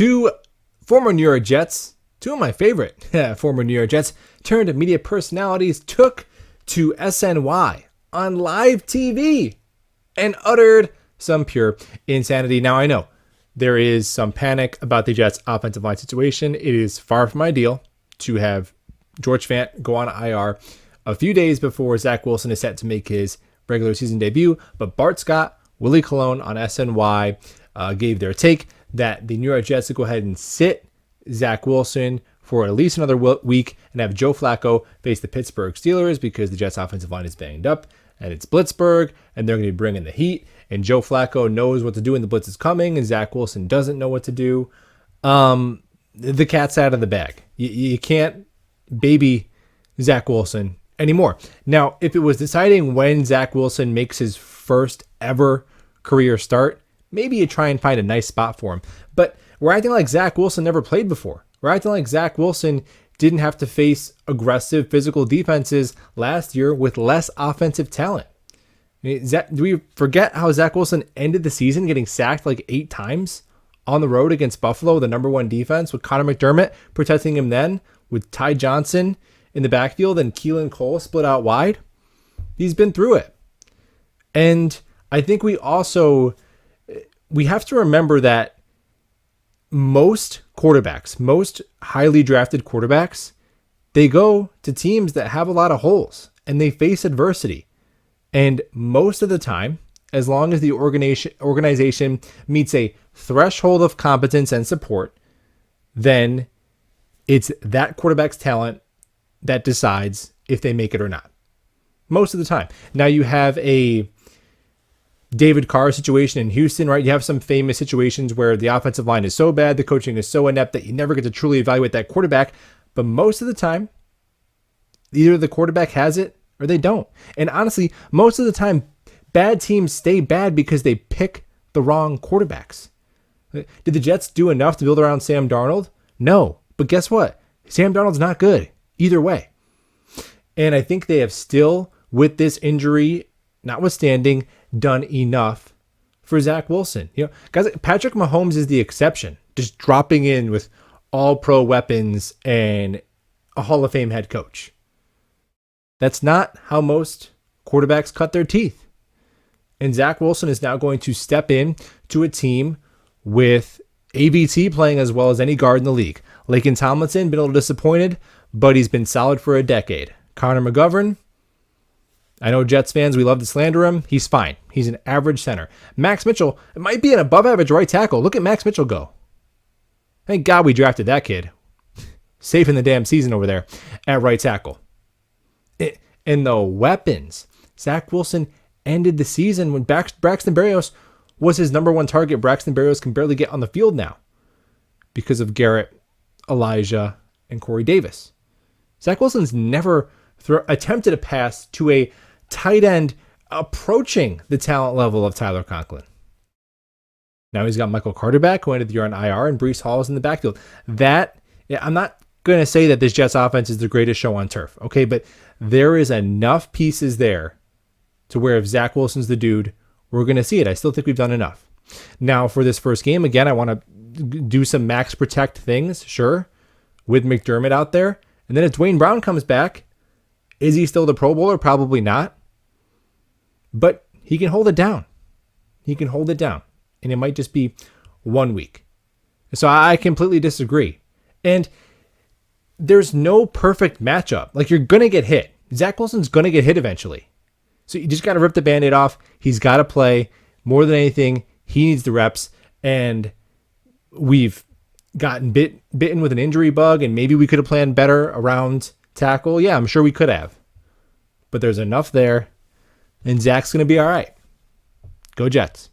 Two former New York Jets, two of my favorite former New York Jets, turned media personalities, took to SNY on live TV and uttered some pure insanity. Now, I know there is some panic about the Jets' offensive line situation. It is far from ideal to have George Fant go on IR a few days before Zach Wilson is set to make his regular season debut. But Bart Scott, Willie Colon on SNY gave their take that the New York Jets would go ahead and sit Zach Wilson for at least another week and have Joe Flacco face the Pittsburgh Steelers because the Jets' offensive line is banged up and it's Blitzburgh and they're going to be bringing the heat. And Joe Flacco knows what to do when the blitz is coming and Zach Wilson doesn't know what to do. The cat's out of the bag. You can't baby Zach Wilson anymore. Now, if it was deciding when Zach Wilson makes his first ever career start, maybe you try and find a nice spot for him. But we're acting like Zach Wilson never played before. We're acting like Zach Wilson didn't have to face aggressive physical defenses last year with less offensive talent. I mean, do we forget how Zach Wilson ended the season getting sacked like 8 times on the road against Buffalo, the number 1 defense, with Connor McDermott protecting him then, with Ty Johnson in the backfield and Keelan Cole split out wide? He's been through it. And I think we have to remember that most quarterbacks, most highly drafted quarterbacks, they go to teams that have a lot of holes and they face adversity. And most of the time, as long as the organization meets a threshold of competence and support, then it's that quarterback's talent that decides if they make it or not. Most of the time. Now you have a David Carr situation in Houston, right? You have some famous situations where the offensive line is so bad, the coaching is so inept that you never get to truly evaluate that quarterback. But most of the time, either the quarterback has it or they don't. And honestly, most of the time, bad teams stay bad because they pick the wrong quarterbacks. Did the Jets do enough to build around Sam Darnold? No. But guess what? Sam Darnold's not good either way. And I think they have still, with this injury notwithstanding, done enough for Zach Wilson. You know, guys, Patrick Mahomes is the exception, just dropping in with all pro weapons and a Hall of Fame head coach. That's not how most quarterbacks cut their teeth. And Zach Wilson is now going to step in to a team with AVT playing as well as any guard in the league. Laken Tomlinson, been a little disappointed, but he's been solid for a decade. Connor McGovern, I know Jets fans, we love to slander him. He's fine. He's an average center. Max Mitchell, it might be an above average right tackle. Look at Max Mitchell go. Thank God we drafted that kid. Saving the damn season over there at right tackle. And the weapons. Zach Wilson ended the season when Braxton Berrios was his number 1 target. Braxton Berrios can barely get on the field now because of Garrett, Elijah, and Corey Davis. Zach Wilson's never attempted a pass to a tight end approaching the talent level of Tyler Conklin. Now he's got Michael Carter back, who ended the year on IR, and Breece Hall is in the backfield. I'm not going to say that this Jets offense is the greatest show on turf, okay? But there is enough pieces there to where if Zach Wilson's the dude, we're going to see it. I still think we've done enough. Now, for this first game, again, I want to do some max protect things, sure, with McDermott out there. And then if Dwayne Brown comes back, is he still the Pro Bowler? Probably not. But he can hold it down. He can hold it down. And it might just be 1 week. So I completely disagree. And there's no perfect matchup. Like, you're going to get hit. Zach Wilson's going to get hit eventually. So you just got to rip the Band-Aid off. He's got to play. More than anything, he needs the reps. And we've gotten bitten with an injury bug, and maybe we could have planned better around tackle. Yeah, I'm sure we could have. But there's enough there, and Zach's going to be all right. Go Jets.